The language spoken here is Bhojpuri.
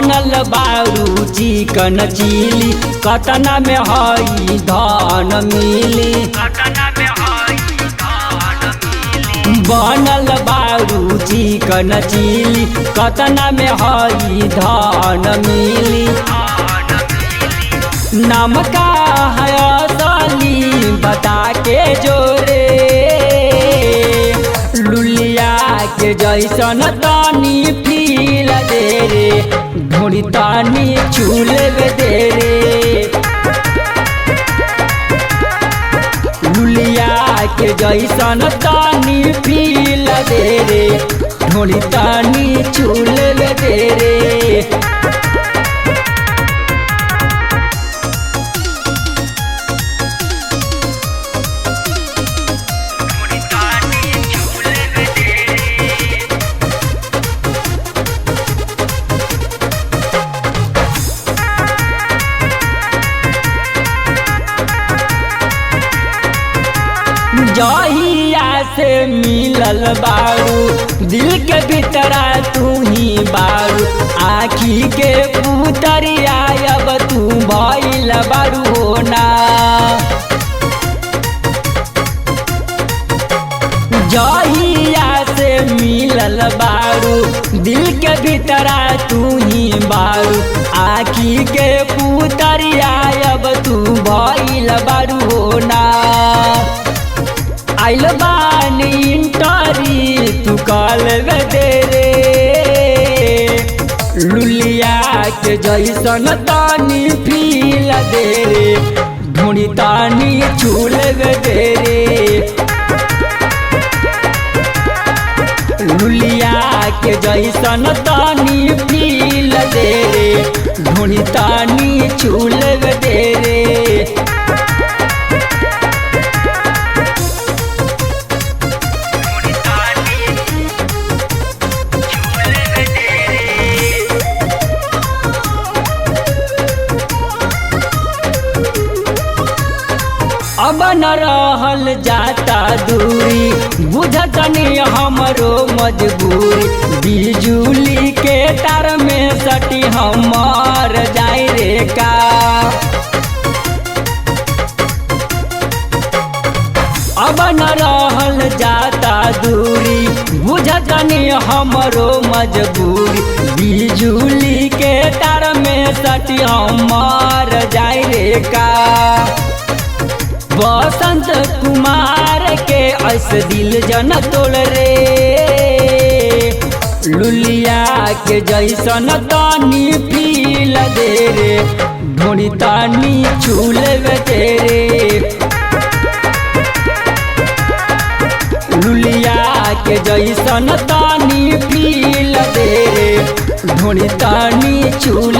बनल बारू चिकन चिली कतना में हई धन मिली। बनल बारू चिकन चिली कतना में हई धन मिली। नमका है असली बता के जोरे लुलिया के जैसन तानी फील दे रे ढोड़ी तानी चूल दे रे। लुलिया के जैसन तानी फील दे रे ढोड़ी तानी चूल दे रे। जहिया से मिलल बारू दिल के भीतरा तू ही बारू आँखी के पुतरिया अब तू भइल बारू होना। जहिया से मिलल बारू दिल के भीतरा तू ही बारू आँखी के पुतरिया अब तू भइल बारू होना। आइल बानी इंटरी तू कल दे रे लुलिया के जैसन तानी फील दे रे ढूंढी तानी चूल दे रे। लुलिया के जैसन तानी फील दे रे ढूंढी तानी चूल दे रे। अब न रहल जाता दूरी बुझतनी हमरो मजबूरी बिजुली के तार में सटी हमर जाए रे का। अब न रहल जाता दूरी बुझतनी हमरो मजबूरी बिजुली के तार में सटी हमर जाए रे का। बसंत कुमार के ऐसे दिल जन तोड़ रे लुलिया के जैसन तानी फील दे रे ढोड़ी तानी चूल दे रे। लुलिया के जैसन तानी फील दे रे ढोड़ी तानी चूल